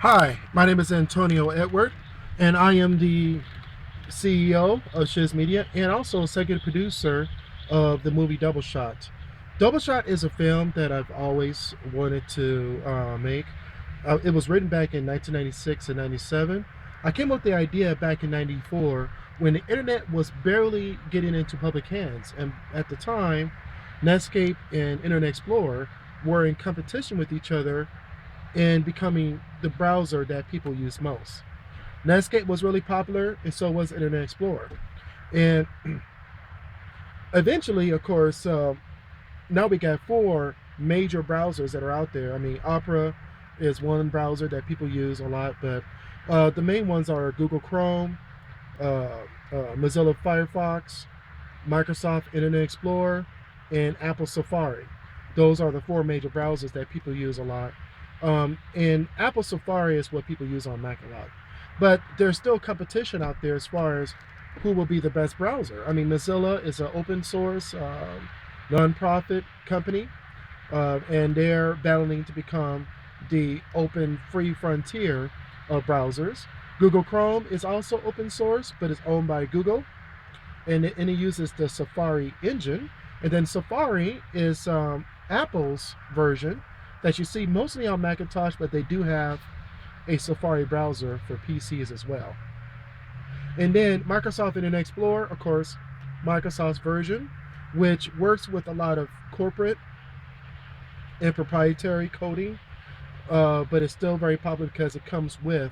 Hi, my name is Antonio Edward, and I am the CEO of Shiz Media and also executive producer of the movie Double Shot. Double Shot is a film that I've always wanted to make. It was written back in 1996 and 97. I came up with the idea back in 94 when the internet was barely getting into public hands. And at the time, Netscape and Internet Explorer were in competition with each other in becoming the browser that people use most. Netscape was really popular, and so was Internet Explorer. And eventually, of course, now we got four major browsers that are out there. I mean, Opera is one browser that people use a lot, but the main ones are Google Chrome, Mozilla Firefox, Microsoft Internet Explorer, and Apple Safari. Those are the four major browsers that people use a lot. And Apple Safari is what people use on Mac a lot. But there's still competition out there as far as who will be the best browser. I mean, Mozilla is an open source nonprofit company, and they're battling to become the open free frontier of browsers. Google Chrome is also open source, but it's owned by Google, and it uses the Safari engine. And then Safari is Apple's version that you see mostly on Macintosh, but they do have a Safari browser for PCs as well. And then Microsoft Internet Explorer, of course, Microsoft's version, which works with a lot of corporate and proprietary coding, but it's still very popular because it comes with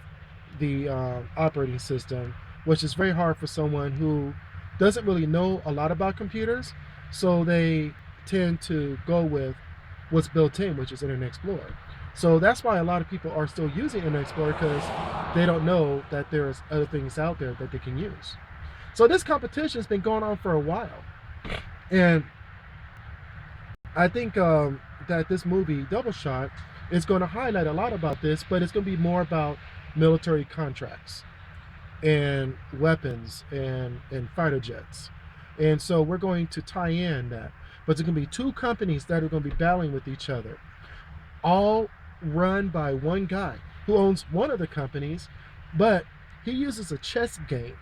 the operating system, which is very hard for someone who doesn't really know a lot about computers. So they tend to go with what's built in, which is Internet Explorer. So that's why a lot of people are still using Internet Explorer, because they don't know that there's other things out there that they can use. So this competition has been going on for a while. And I think that this movie, Double Shot, is going to highlight a lot about this, but it's going to be more about military contracts and weapons and fighter jets. And so we're going to tie in that. But there's going to be two companies that are going to be battling with each other, all run by one guy who owns one of the companies, but he uses a chess game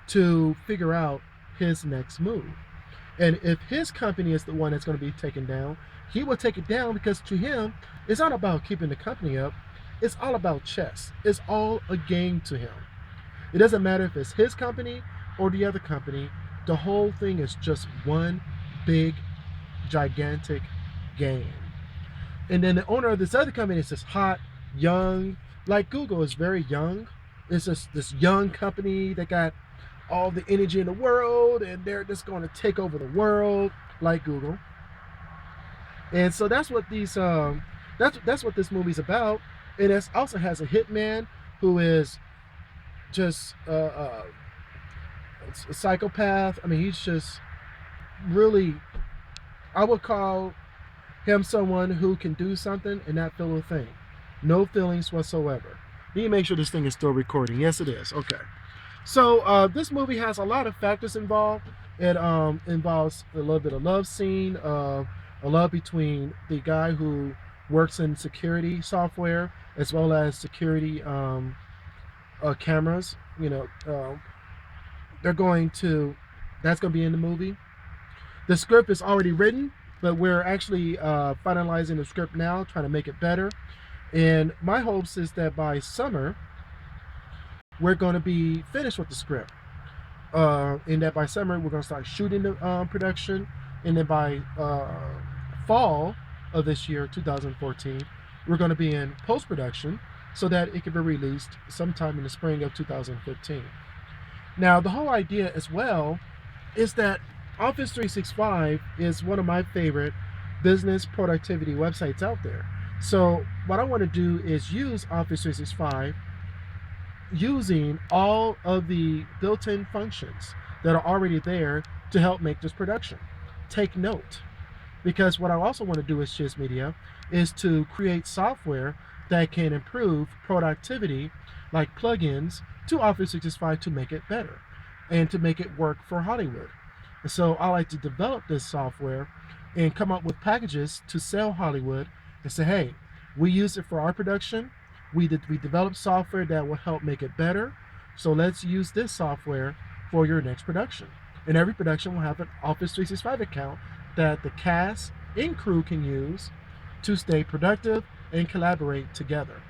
to figure out his next move. And if his company is the one that's going to be taken down, he will take it down because to him, it's not about keeping the company up. It's all about chess. It's all a game to him. It doesn't matter if it's his company or the other company. The whole thing is just one big, gigantic game. And then the owner of this other company is this hot, young, like Google is very young. It's just this young company that got all the energy in the world, and they're just going to take over the world like Google. And so that's what this movie's about. And it also has a hitman who is just a psychopath. I mean, he's just really, I would call him someone who can do something and not feel a thing. No feelings whatsoever. Need to make sure this thing is still recording. Yes, it is. Okay. So this movie has a lot of factors involved. It involves a little bit of love scene, a love between the guy who works in security software as well as security cameras. They're going to, that's going to be in the movie. The script is already written, but we're actually finalizing the script now, trying to make it better. And my hopes is that by summer, we're going to be finished with the script. And that by summer, we're going to start shooting the production. And then by fall of this year, 2014, we're going to be in post-production so that it can be released sometime in the spring of 2015. Now, the whole idea as well is that Office 365 is one of my favorite business productivity websites out there. So what I want to do is use Office 365 using all of the built-in functions that are already there to help make this production. Take note, because what I also want to do with Shiz Media is to create software that can improve productivity, like plugins, to Office 365 to make it better and to make it work for Hollywood. And so I like to develop this software and come up with packages to sell Hollywood and say, hey, We use it for our production. We develop software that will help make it better. So let's use this software for your next production. And every production will have an Office 365 account that the cast and crew can use to stay productive and collaborate together.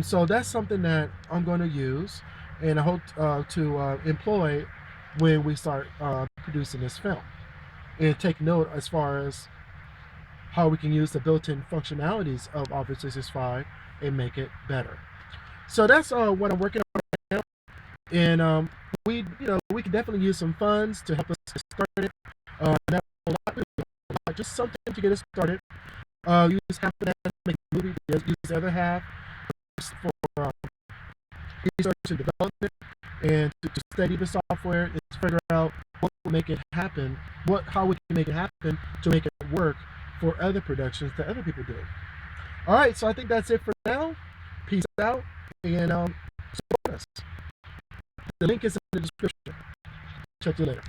So that's something that I'm going to use, and I hope to employ when we start producing this film. And take note as far as how we can use the built-in functionalities of Office 365 and make it better. So that's what I'm working on right now, and we can definitely use some funds to help us get started. Not a lot, just something to get us started. Use half of that to make a movie. Use the other half for research and development, and to study the software and to figure out what will make it happen, how we can make it happen to make it work for other productions that other people do. All right, so I think that's it for now. Peace out, and support us. The link is in the description. Check you later.